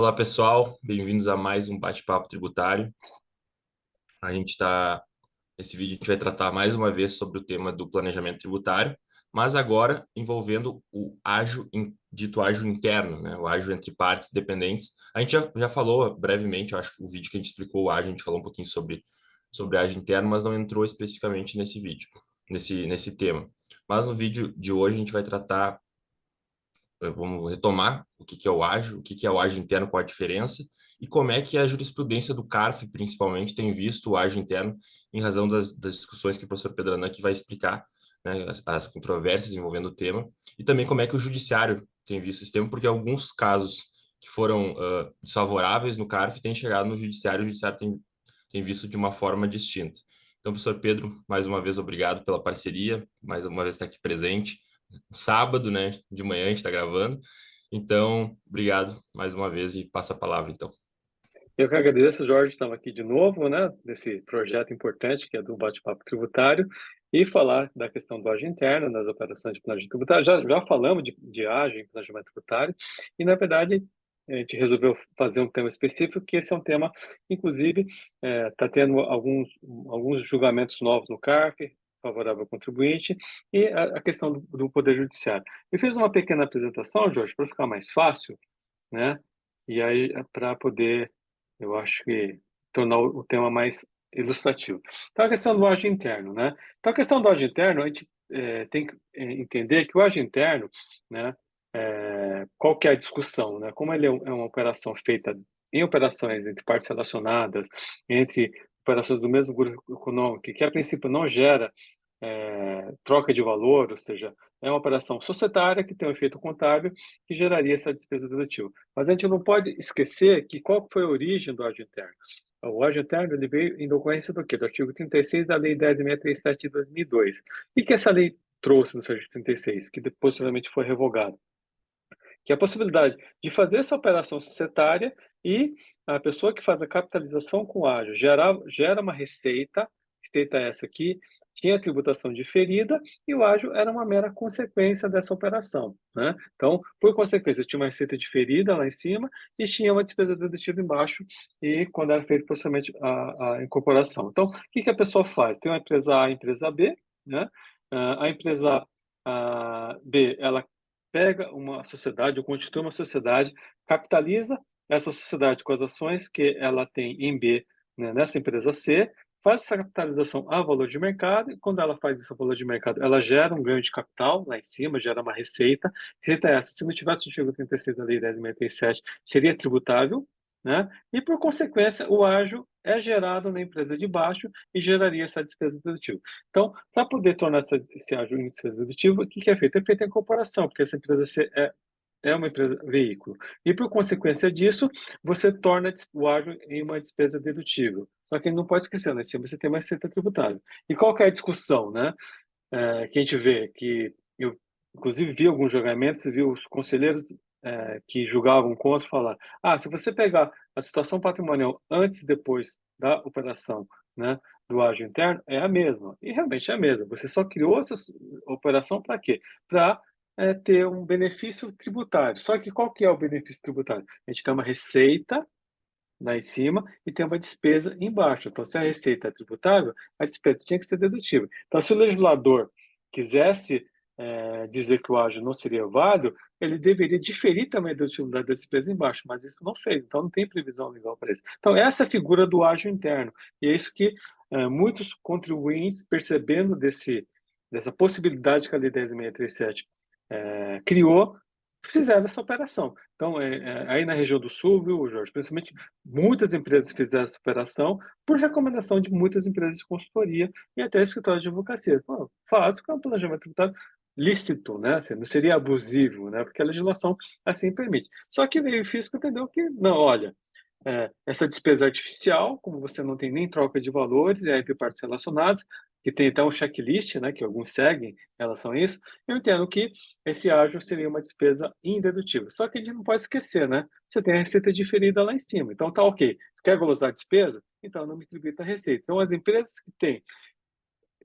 Olá, pessoal, bem-vindos a mais um bate-papo tributário. A gente está, Nesse vídeo a gente vai tratar mais uma vez sobre o tema do planejamento tributário, mas agora envolvendo o ágio, dito ágio interno, né? O ágio entre partes dependentes. A gente já falou brevemente, eu acho que o vídeo que a gente explicou o ágio, a gente falou um pouquinho sobre ágio interno, mas não entrou especificamente nesse vídeo, nesse tema. Mas no vídeo de hoje a gente vai tratar, vamos retomar o que que é o ágio, o que que é o ágio interno, qual a diferença, e como é que a jurisprudência do CARF, principalmente, tem visto o ágio interno em razão das discussões que o professor Pedro aqui vai explicar, né, as controvérsias envolvendo o tema, e também como é que o judiciário tem visto esse tema, porque alguns casos que foram desfavoráveis no CARF têm chegado no judiciário, e o judiciário tem visto de uma forma distinta. Então, professor Pedro, mais uma vez, obrigado pela parceria, mais uma vez estar aqui presente sábado, né? De manhã a gente está gravando. Então, obrigado mais uma vez e passa a palavra, então. Eu que agradeço, Jorge, estava aqui de novo, né, nesse projeto importante que é do bate-papo tributário e falar da questão do ágio interno nas operações de planejamento tributário. Já falamos de ágio em planejamento tributário e, na verdade, a gente resolveu fazer um tema específico, que esse é um tema, inclusive, está tendo alguns julgamentos novos no CARF, favorável ao contribuinte, e a questão do Poder Judiciário. Eu fiz uma pequena apresentação, Jorge, para ficar mais fácil, né, e aí para poder, eu acho que tornar o tema mais ilustrativo. Então, a questão do ágio interno, né? Então, a questão do ágio interno, a gente tem que entender que o ágio interno, né, qual que é a discussão, né? Como ele é uma operação feita em operações entre partes relacionadas, entre operações do mesmo grupo econômico, que a princípio não gera troca de valor, ou seja, é uma operação societária que tem um efeito contábil que geraria essa despesa dedutível. Mas a gente não pode esquecer que qual foi a origem do ágio interno. O ágio interno ele veio em decorrência do quê? Do artigo 36 da Lei 10.637 de 2002. O que essa lei trouxe no artigo 36, que posteriormente foi revogado? Que é a possibilidade de fazer essa operação societária e a pessoa que faz a capitalização com ágio gera uma receita essa aqui, tinha tributação diferida e o ágio era uma mera consequência dessa operação, né? Então, por consequência, tinha uma receita diferida lá em cima e tinha uma despesa dedutível embaixo e quando era feita possivelmente a incorporação. Então, o que a pessoa faz? Tem uma empresa A e empresa B, né? A empresa B, ela pega uma sociedade ou constitui uma sociedade, capitaliza essa sociedade com as ações que ela tem em B, né, nessa empresa C, faz essa capitalização a valor de mercado, e quando ela faz esse valor de mercado, ela gera um ganho de capital lá em cima, gera uma receita. Receita essa, se não tivesse o artigo 36 da Lei 10.097, seria tributável, né? E, por consequência, o ágio é gerado na empresa de baixo e geraria essa despesa dedutível. Então, para poder tornar esse ágio em despesa dedutível, o que é feito? É feita a incorporação, porque essa empresa é uma empresa veículo. E, por consequência disso, você torna o ágio em uma despesa dedutível. Só que não pode esquecer, lá em cima você tem uma receita tributável. E qual que é a discussão, né? Que a gente vê que eu, inclusive, vi alguns julgamentos, vi os conselheiros que julgavam contra falar: se você pegar a situação patrimonial antes e depois da operação, né, do ágio interno, é a mesma. E realmente é a mesma. Você só criou essa operação para quê? Para ter um benefício tributário. Só que qual que é o benefício tributário? A gente tem uma receita lá em cima e tem uma despesa embaixo. Então, se a receita é tributável, a despesa tinha que ser dedutível. Então, se o legislador quisesse dizer que o ágio não seria válido, ele deveria diferir também a dedutibilidade da despesa embaixo, mas isso não fez, então não tem previsão legal para isso. Então, essa é a figura do ágio interno, e é isso que muitos contribuintes, percebendo dessa possibilidade que a Lei 10.637 criou, fizeram essa operação. Então, aí na região do Sul, viu, Jorge, principalmente muitas empresas fizeram essa operação por recomendação de muitas empresas de consultoria e até escritórios de advocacia. Pô, faz com um planejamento tributário lícito, né? Assim, não seria abusivo, né? Porque a legislação assim permite. Só que veio o fisco e entendeu que, não, olha, essa despesa artificial, como você não tem nem troca de valores, é entre partes relacionadas, que tem até um checklist, né, que alguns seguem em relação a isso, eu entendo que esse ágio seria uma despesa indedutível. Só que a gente não pode esquecer, né? Você tem a receita diferida lá em cima. Então tá ok. Você quer glosar a despesa? Então não me tributa a receita. Então as empresas que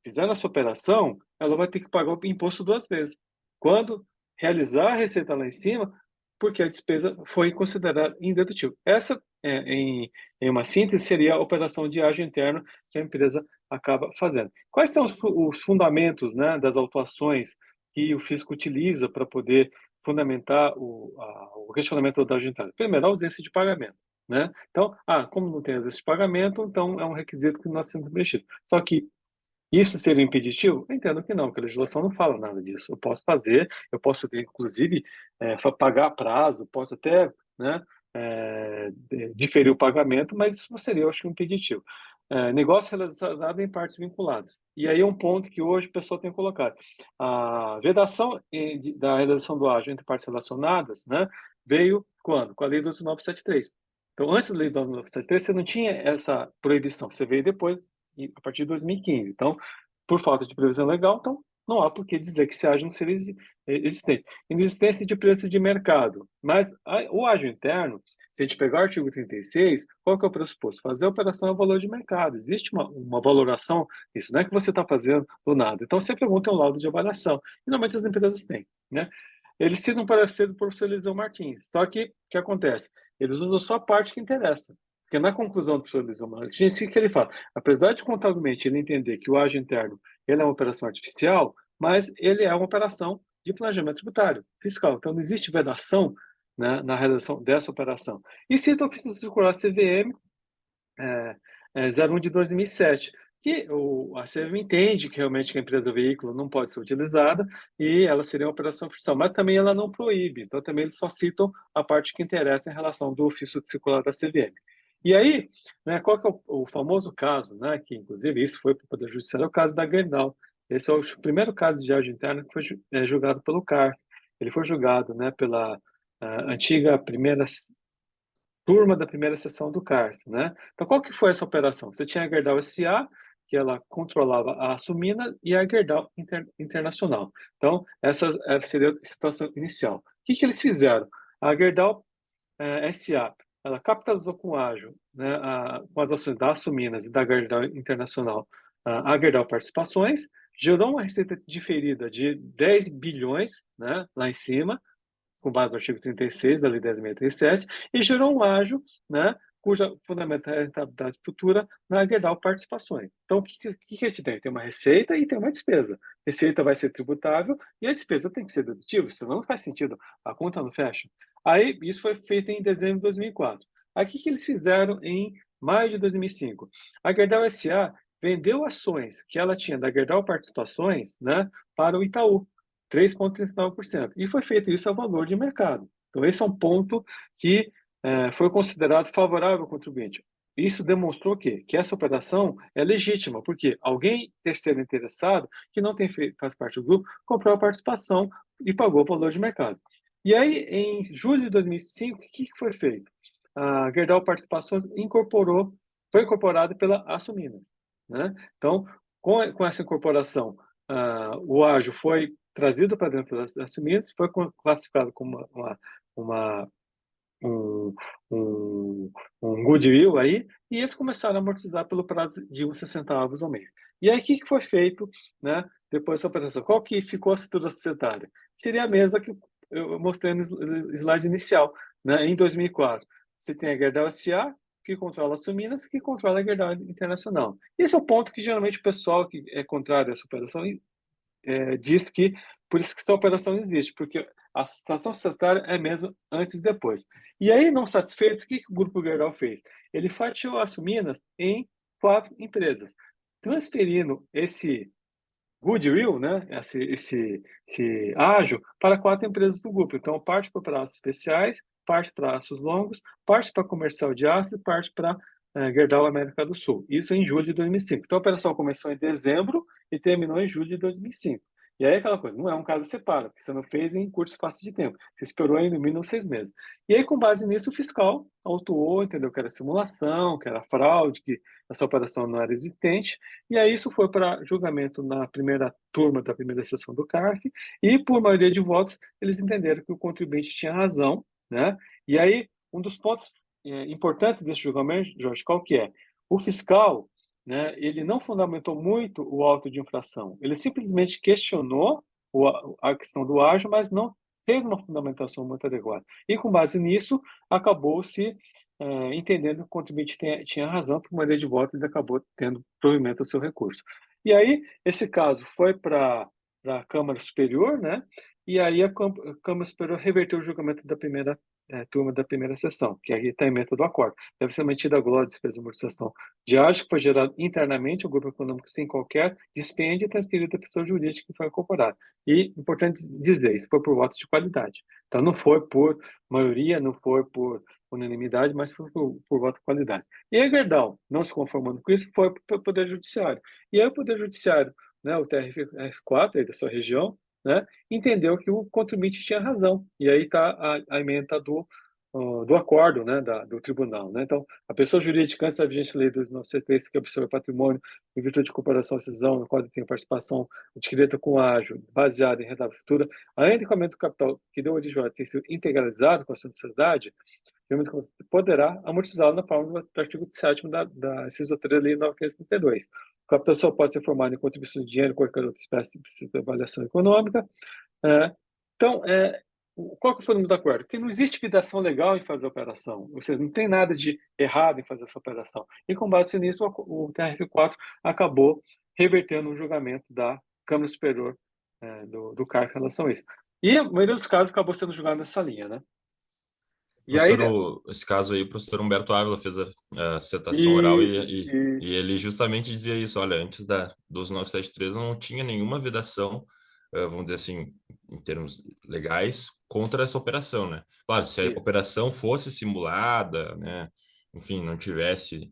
fizeram essa operação, ela vai ter que pagar o imposto duas vezes. Quando realizar a receita lá em cima, porque a despesa foi considerada indedutível. Essa, em uma síntese, seria a operação de ágio interno que a empresa acaba fazendo. Quais são os fundamentos, né, das autuações que o fisco utiliza para poder fundamentar o questionamento da ágio interno? Primeiro, a ausência de pagamento. Né? Então, como não tem ausência de pagamento, então é um requisito que não está sendo preenchido. Só que isso seria impeditivo? Eu entendo que não, porque a legislação não fala nada disso. Eu posso fazer, eu posso, inclusive, pagar a prazo, posso até, né, diferir o pagamento, mas isso não seria, eu acho, impeditivo. Negócio realizado em partes vinculadas. E aí é um ponto que hoje o pessoal tem colocado. A vedação da realização do ágio entre partes relacionadas, né, veio quando? Com a Lei 12973. Então, antes da Lei 12973, você não tinha essa proibição, você veio depois, a partir de 2015. Então, por falta de previsão legal, então não há por que dizer que esse ágio não seria existente. Inexistência de preço de mercado. Mas o ágio interno, se a gente pegar o artigo 36, qual que é o pressuposto? Fazer a operação é o valor de mercado. Existe uma valoração, isso não é que você está fazendo do nada. Então, sempre é bom ter um laudo de avaliação. E, normalmente as empresas têm. Né? Eles citam um parecer do professor Eliseu Martins. Só que, o que acontece? Eles usam só a parte que interessa. Porque na conclusão do professor Eliseu Martins, o que ele fala? Apesar de contabilmente ele entender que o ágio interno ele é uma operação artificial, mas ele é uma operação de planejamento tributário, fiscal. Então, não existe vedação, né, na realização dessa operação. E cita o ofício circular CVM 01 de 2007, que a CVM entende que realmente a empresa veículo não pode ser utilizada e ela seria uma operação fiscal, mas também ela não proíbe. Então, também eles só citam a parte que interessa em relação do ofício circular da CVM. E aí, né, qual que é o famoso caso, né, que inclusive isso foi para o Poder Judiciário, é o caso da Gerdau. Esse é o primeiro caso de ágio interno que foi julgado pelo CARF. Ele foi julgado, né, pela antiga primeira turma da primeira sessão do CARF, né? Então, qual que foi essa operação? Você tinha a Gerdau SA, que ela controlava a Açumina, e a Gerdau Internacional. Então, essa seria a situação inicial. O que eles fizeram? A Gerdau SA, ela capitalizou com ágio, né, com as ações da Açuminas e da Gerdau Internacional, a Gerdau Participações, gerou uma receita diferida de 10 bilhões, né, lá em cima, com base no artigo 36 da Lei 10.637, e gerou um ágio, né, cuja fundamenta a rentabilidade futura na Gerdau Participações. Então, o que a gente tem? Tem uma receita e tem uma despesa. Receita vai ser tributável e a despesa tem que ser dedutível, senão não faz sentido, a conta não fecha. Aí, isso foi feito em dezembro de 2004. Aí, o que eles fizeram em maio de 2005? A Gerdau SA vendeu ações que ela tinha da Gerdau Participações, né, para o Itaú, 3,39%. E foi feito isso a valor de mercado. Então, esse é um ponto que foi considerado favorável ao contribuinte. Isso demonstrou que essa operação é legítima, porque alguém terceiro interessado, que não faz parte do grupo, comprou a participação e pagou o valor de mercado. E aí, em julho de 2005, o que foi feito? A Gerdau Participações foi incorporada pela Açuminas. Né? Então, com essa incorporação, o ágio foi trazido para dentro das Açuminas, foi classificado como um, um, um goodwill aí, e eles começaram a amortizar pelo prazo de uns 60 avos ao mês. E aí, o que foi feito, né, depois dessa operação? Qual que ficou a estrutura societária? Seria a mesma que eu mostrei no slide inicial, né, em 2004. Você tem a Gerdau SA, que controla a Suminas, que controla a Gerdau Internacional. Esse é o ponto que geralmente o pessoal que é contrário a essa operação diz que por isso que essa operação existe, porque a situação societária é mesmo antes e depois. E aí, não satisfeitos, o que o Grupo Gerdau fez? Ele fatiou as Minas em 4 empresas, transferindo esse goodwill, né, esse ágio, para 4 empresas do grupo. Então, parte para aços especiais, parte para aços longos, parte para comercial de aço e parte para Gerdau América do Sul. Isso em julho de 2005. Então, a operação começou em dezembro e terminou em julho de 2005. E aí, aquela coisa, não é um caso separado, porque você não fez em curto espaço de tempo. Você esperou aí no mínimo 6 meses. E aí, com base nisso, o fiscal autuou, entendeu que era simulação, que era fraude, que essa operação não era existente. E aí, isso foi para julgamento na primeira turma da primeira sessão do CARF. E, por maioria de votos, eles entenderam que o contribuinte tinha razão, né? E aí, um dos pontos importantes desse julgamento, Jorge, qual que é? O fiscal, né, ele não fundamentou muito o auto de infração. Ele simplesmente questionou a questão do ágio, mas não fez uma fundamentação muito adequada. E com base nisso, acabou-se entendendo que o contribuinte tinha razão, por maioria de votos, ele acabou tendo provimento do seu recurso. E aí, esse caso foi para a Câmara Superior, né? E aí a Câmara Superior reverteu o julgamento da primeira turma da primeira sessão, que aí está a ementa do acordo. Deve ser mantida a glória de despesa de amortização de ágio que foi gerado internamente ao grupo econômico sem qualquer dispêndio e transferido à pessoa jurídica que foi incorporada. E, importante dizer, isso foi por voto de qualidade. Então, não foi por maioria, não foi por unanimidade, mas foi por voto de qualidade. E aí, Gerdau, não se conformando com isso, foi para o Poder Judiciário. E aí o Poder Judiciário, né, o TRF4 aí da sua região, né, entendeu que o contribuinte tinha razão. E aí está a ementa do acordo, né, do tribunal. Né? Então, a pessoa jurídica, antes da vigência da lei do 1973, que observa patrimônio em virtude de comparação ou cisão, no qual tem participação adquirida com ágio, baseada em renda futura, além do aumento do capital que deu origem a ter sido integralizado com a sociedade, poderá amortizá-lo na forma do artigo 7º da inciso 3 da Lei 9.532. O capital só pode ser formado em contribuição de dinheiro, qualquer outra espécie de avaliação econômica. Então, qual que foi o número do acordo? Que não existe vidação legal em fazer a operação, ou seja, não tem nada de errado em fazer essa operação. E com base nisso, o TRF4 acabou revertendo o julgamento da Câmara Superior do CARF em relação a isso. E a maioria dos casos acabou sendo julgado nessa linha, né? E aí, Esse caso aí, o professor Humberto Ávila fez a citação oral isso, e ele justamente dizia isso, olha, antes dos 973 não tinha nenhuma vedação, vamos dizer assim, em termos legais, contra essa operação, né? Claro, se a isso, operação fosse simulada, né, enfim, não tivesse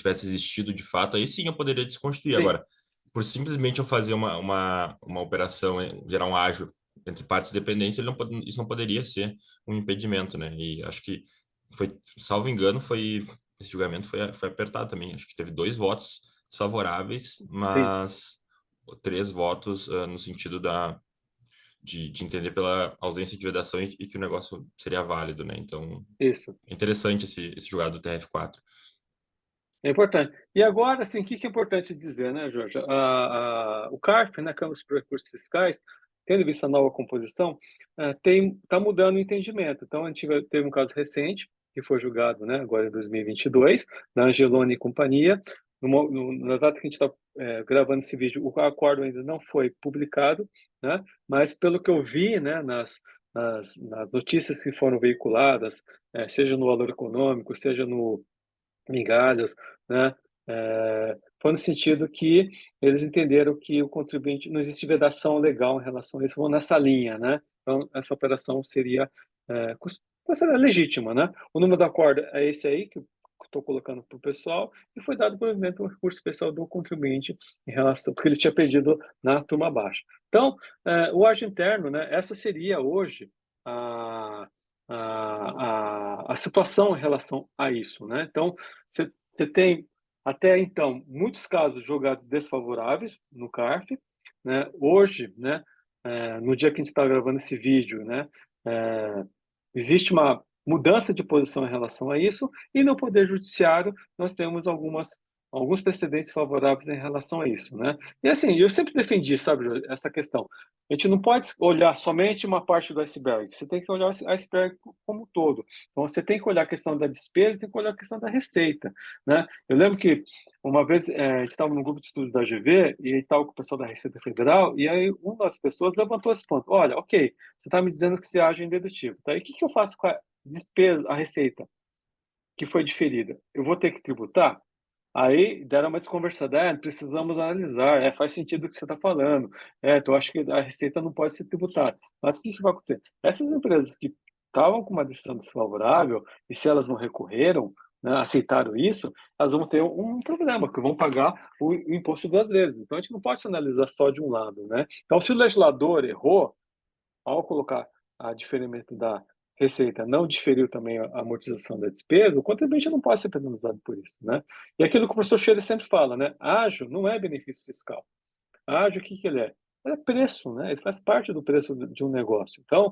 existido de fato, aí sim eu poderia desconstituir. sim, Agora, por simplesmente eu fazer uma operação, gerar um ágio entre partes dependentes, isso não poderia ser um impedimento, né? E acho que foi, salvo engano, esse julgamento foi apertado também. Acho que teve 2 votos favoráveis, sim, mas 3 votos no sentido de entender pela ausência de vedação e que o negócio seria válido, né? Então, isso. é interessante esse julgado do TRF4. É importante. E agora, assim, o que é importante dizer, né, Jorge? O CARF, né, Câmara Superior de Recursos Fiscais, tendo visto a nova composição, está mudando o entendimento. Então, a gente teve um caso recente, que foi julgado, né, agora em 2022, da Angeloni e companhia. Na data que a gente está gravando esse vídeo, o acordo ainda não foi publicado, né, mas pelo que eu vi, né, nas notícias que foram veiculadas, seja no Valor Econômico, seja no migalhas, né? Foi no sentido que eles entenderam que o contribuinte não existe vedação legal em relação a isso, vão nessa linha, né? Então essa operação seria considerada legítima, né? O número da corda é esse aí que eu estou colocando para o pessoal e foi dado provimento um recurso especial do contribuinte em relação porque ele tinha perdido na turma baixa. Então o ágio interno, né? Essa seria hoje a a situação em relação a isso, né? Então, você tem, até então, muitos casos julgados desfavoráveis no CARF, né? Hoje, né, no dia que a gente está gravando esse vídeo, né, existe uma mudança de posição em relação a isso, e no Poder Judiciário nós temos alguns precedentes favoráveis em relação a isso, né? E assim, eu sempre defendi, sabe, essa questão. A gente não pode olhar somente uma parte do iceberg, você tem que olhar o iceberg como um todo. Então, você tem que olhar a questão da despesa, tem que olhar a questão da receita, né? Eu lembro que uma vez a gente estava no grupo de estudo da GV e estava com o pessoal da Receita Federal e aí uma das pessoas levantou esse ponto. Olha, ok, você está me dizendo que você age em dedutivo, tá? E o que eu faço com a despesa, a receita que foi diferida? Eu vou ter que tributar? Aí deram uma desconversada, precisamos analisar, faz sentido o que você está falando, eu acho que a receita não pode ser tributada. Mas o que vai acontecer? Essas empresas que estavam com uma decisão desfavorável, e se elas não recorreram, né, aceitaram isso, elas vão ter um problema, que vão pagar o imposto 2 vezes. Então a gente não pode analisar só de um lado, né? Então se o legislador errou, ao colocar a diferimento da receita, não diferiu também a amortização da despesa, o contribuinte não pode ser penalizado por isso, né? E aquilo que o professor Scherer sempre fala, né? Ágio não é benefício fiscal. Ágio, o que ele é? É preço, né? Ele faz parte do preço de um negócio. Então,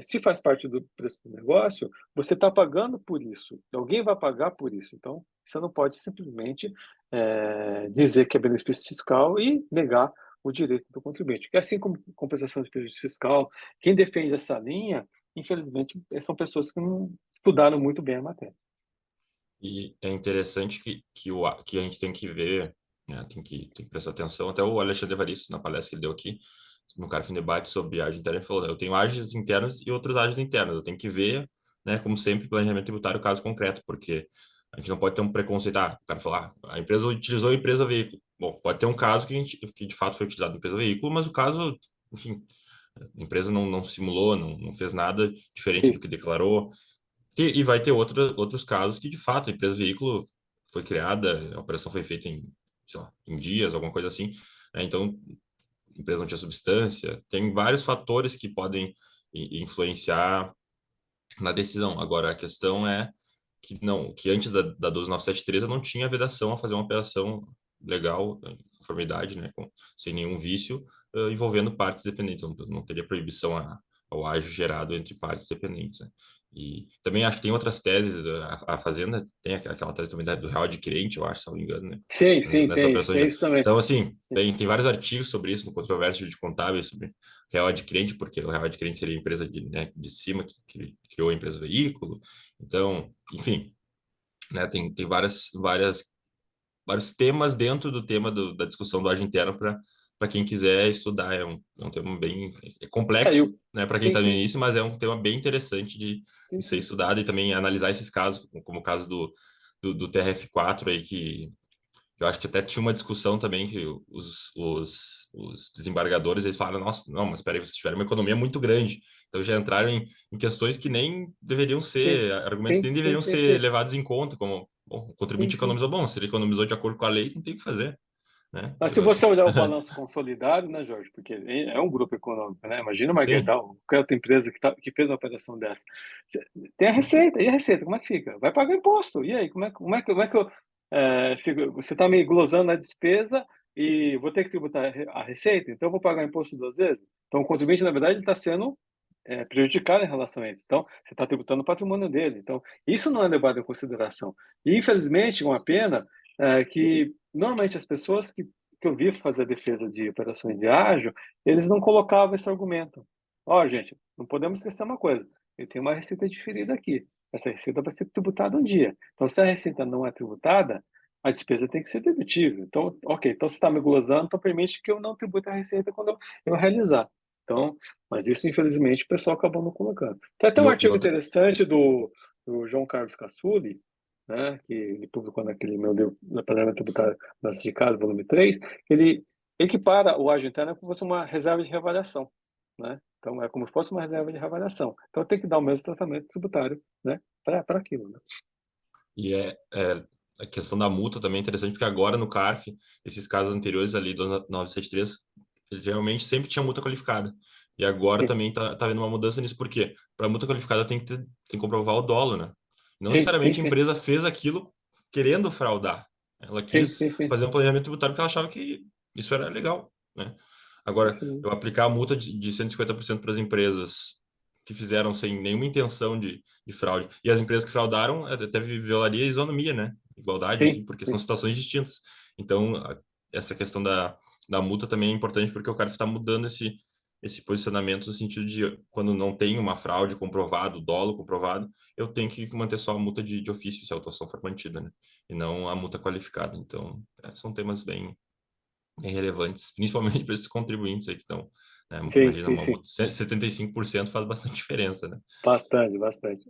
se faz parte do preço do negócio, você está pagando por isso. Alguém vai pagar por isso. Então, você não pode simplesmente dizer que é benefício fiscal e negar o direito do contribuinte. Que assim como compensação de prejuízo fiscal, quem defende essa linha, infelizmente, são pessoas que não estudaram muito bem a matéria. E é interessante que a gente tem que ver, né, tem que prestar atenção. Até o Alexandre Evaristo, na palestra que ele deu aqui, no Carfim Debate sobre ágio interno, ele falou, né, eu tenho ágios internos e outros ágios internos. Eu tenho que ver, né, como sempre, planejamento tributário, caso concreto, porque a gente não pode ter um preconceito. O cara falar, a empresa utilizou a empresa veículo. Bom, pode ter um caso que de fato foi utilizado a empresa veículo, mas o caso, enfim, a empresa não simulou, não fez nada diferente do Isso. que declarou. E vai ter outros casos que, de fato, a empresa veículo foi criada, a operação foi feita em, sei lá, em dias, alguma coisa assim, né? Então, a empresa não tinha substância. Tem vários fatores que podem influenciar na decisão. Agora, a questão é que antes da 12973 eu não tinha vedação a fazer uma operação legal, em conformidade, né, sem nenhum vício, envolvendo partes dependentes. Não teria proibição ao ágio gerado entre partes dependentes, né? E também acho que tem outras teses, a Fazenda tem aquela tese também do real adquirente, eu acho, se não me engano, né? Sim, sim, Nessa operação tem já. isso também. Então, assim, tem vários artigos sobre isso no Controvérsia de Contábil, sobre real adquirente, porque o real adquirente seria a empresa né, de cima que criou a empresa veículo. Então, enfim, né, tem vários temas dentro do tema da discussão do ágio interno para quem quiser estudar. É um tema bem É, complexo, né, para quem sim, está no sim, início, mas é um tema bem interessante sim, de ser sim. estudado e também analisar esses casos, como o caso do TRF4 aí, que eu acho que até tinha uma discussão também que os desembargadores eles falaram, nossa, não, mas espera aí, vocês tiveram uma economia muito grande. Então já entraram em questões que nem deveriam Sim, ser, argumentos que sim, nem sim, deveriam sim, ser sim, levados em conta, como, bom, o sim, contribuinte sim. economizou, bom, se ele economizou de acordo com a lei, não tem o que fazer, né? Mas se você olhar o balanço consolidado, né, Jorge, porque é um grupo econômico, né? Imagina uma Sim, Gerdau, qualquer outra empresa que fez uma operação dessa. Tem a receita, e a receita, como é que fica? Vai pagar imposto. E aí, como é que eu fico? Você está me glosando a despesa e vou ter que tributar a receita, então eu vou pagar imposto duas vezes? Então o contribuinte, na verdade, ele está sendo prejudicado em relação a isso. Então, você está tributando o patrimônio dele. Então, isso não é levado em consideração. E, infelizmente, uma pena que, normalmente, as pessoas que eu vi fazer a defesa de operações de ágio, eles não colocavam esse argumento. Ó, gente, não podemos esquecer uma coisa. Eu tenho uma receita diferida aqui. Essa receita vai ser tributada um dia. Então, se a receita não é tributada, a despesa tem que ser dedutível. Então, ok, então você está me glosando, então permite que eu não tribute a receita quando eu realizar. Então, mas isso, infelizmente, o pessoal acabou não colocando. Tem até um e artigo outra, interessante do João Carlos Cassuli, né, que ele publicou naquele meu livro, na Planejamento Tributário das de Casa, volume 3, que ele equipara o ágio interno como se fosse uma reserva de reavaliação, né? Então, é como se fosse uma reserva de reavaliação. Então, tem que dar o mesmo tratamento tributário, né, para aquilo, né? e a questão da multa também é interessante, porque agora no CARF, esses casos anteriores ali do 973, eles geralmente sempre tinha multa qualificada. E agora Sim, também tá havendo uma mudança nisso, porque para multa qualificada tem que comprovar o dolo, né? Não sim, sim, necessariamente a sim, empresa fez aquilo querendo fraudar. Ela sim, quis sim, sim. fazer um planejamento tributário porque ela achava que isso era legal, né? Agora, Isso eu mesmo. aplicar a multa de 150% para as empresas que fizeram sem nenhuma intenção de fraude. E as empresas que fraudaram até violaria a isonomia, né? Igualdade, enfim, Sim, porque são sim. situações distintas. Então, essa questão da multa também é importante porque o cara está mudando esse posicionamento no sentido de quando não tem uma fraude comprovado, dolo comprovado, eu tenho que manter só a multa de ofício se a autuação for mantida, né? E não a multa qualificada. Então, são temas bem relevantes, principalmente para esses contribuintes aí que estão, né? Sim, Imagina, sim, uma sim. multa, 75% faz bastante diferença, né? Bastante, bastante.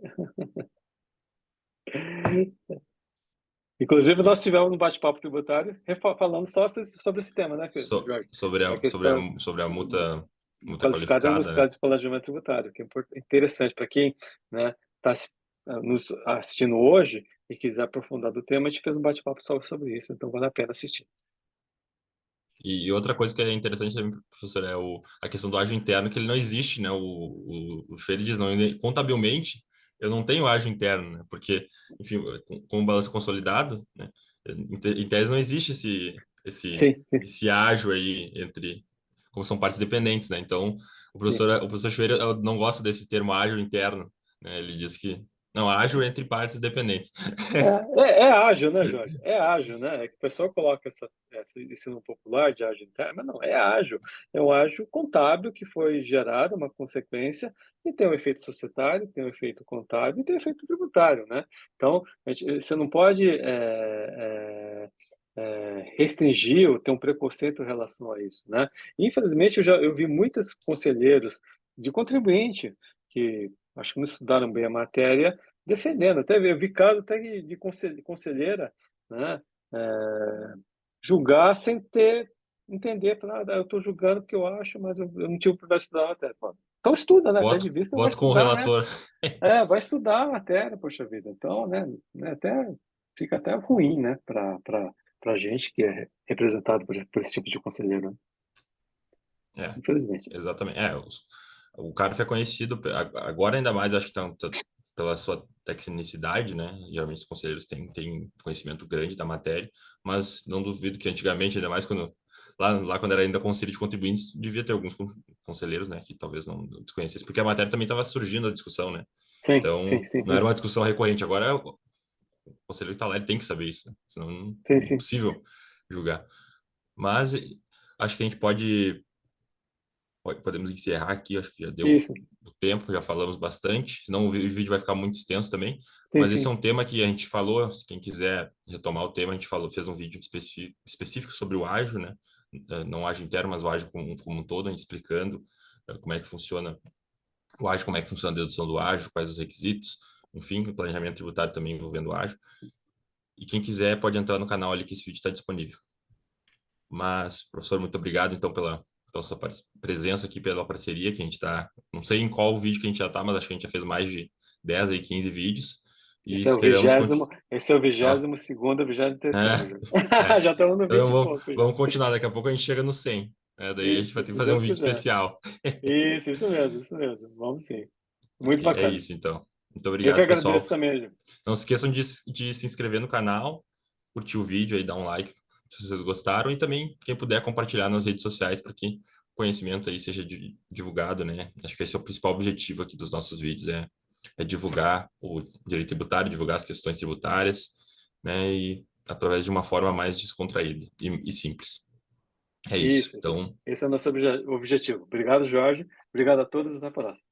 Inclusive, E nós tivemos um bate-papo tributário falando só sobre esse tema, né, Jorge? sobre A a, questão sobre a multa qualificada nos qualificada, né? casos de planejamento tributário, que é interessante para quem, né, está nos assistindo hoje e quiser aprofundar do tema, a gente fez um bate-papo só sobre isso, então vale a pena assistir. E outra coisa que é interessante também, professor, é a questão do ágio interno, que ele não existe, né? O Freire diz, não, contabilmente, eu não tenho ágio interno, né? Porque, enfim, com o balanço consolidado, né? Em tese não existe Sim, sim, esse ágio aí entre, como são partes dependentes, né? Então, sim. o professor Freire não gosta desse termo ágio interno, né? Ele diz que Não, ágil entre partes dependentes. É ágil, né, Jorge? É ágil, né? É que o pessoal coloca esse ensino popular de ágil interno, mas não, é ágil. É um ágil contábil que foi gerado, uma consequência, e tem um efeito societário, tem um efeito contábil e tem um efeito tributário, né? Então, você não pode restringir ou ter um preconceito em relação a isso, né? Infelizmente, eu vi muitos conselheiros de contribuinte que acho que não estudaram bem a matéria defendendo. Até eu vi caso até de conselheira, né, julgar sem entender para eu estou julgando porque eu acho, mas eu não tive oportunidade de estudar a matéria. Pô, então estuda, né? Voto, Tese de vista vai voto com o estudar, né? relator. Vai estudar a matéria, poxa vida. Então, né, até fica até ruim, né, para gente que é representado por esse tipo de conselheiro, né? É, Infelizmente. exatamente. O CARF é conhecido, agora ainda mais, acho que tanto pela sua tecnicidade, né? Geralmente os conselheiros têm conhecimento grande da matéria, mas não duvido que antigamente, ainda mais lá quando era ainda conselho de contribuintes, devia ter alguns conselheiros, né, que talvez não desconhecessem, porque a matéria também estava surgindo a discussão, né? Sim, sim, Então, sim, não era sim. uma discussão recorrente. Agora, o conselheiro que está lá, ele tem que saber isso, né? Senão Sim, é sim. impossível julgar. Mas acho que a gente podemos encerrar aqui, acho que já deu Isso. o tempo, já falamos bastante, senão o vídeo vai ficar muito extenso também, Sim, mas esse é sim. um tema que a gente falou, se quem quiser retomar o tema, a gente falou, fez um vídeo específico sobre o ágil, né? Não o ágil interno, mas o ágil como um todo, a gente explicando como é que funciona o ágil, como é que funciona a dedução do ágil, quais os requisitos, enfim, o planejamento tributário também envolvendo o ágil. E quem quiser pode entrar no canal ali que esse vídeo está disponível. Mas, professor, muito obrigado, então, pela sua presença aqui, pela parceria que a gente está... Não sei em qual vídeo que a gente já está, mas acho que a gente já fez mais de 10 aí, 15 vídeos. E esperamos... Esse é o Ó, 22º, 23º, é, já. é. Já estamos no Então, 20 e pouco já. vamos continuar. Daqui a pouco a gente chega no 100. Daí a gente vai Isso, ter que se fazer um Deus vídeo quiser. especial. Isso mesmo, isso mesmo. Vamos sim. Muito Ok, é bacana. isso, então. Muito Eu que obrigado, pessoal. agradeço também, Ju. Não se esqueçam de se inscrever no canal, curtir o vídeo aí, dar um like se vocês gostaram e também quem puder compartilhar nas redes sociais para que o conhecimento aí seja divulgado, né? Acho que esse é o principal objetivo aqui dos nossos vídeos, é divulgar o direito tributário, divulgar as questões tributárias, né? E através de uma forma mais descontraída e simples. É isso. Isso. Então, Esse é o nosso objetivo. Obrigado, Jorge. Obrigado a todos e até a próxima.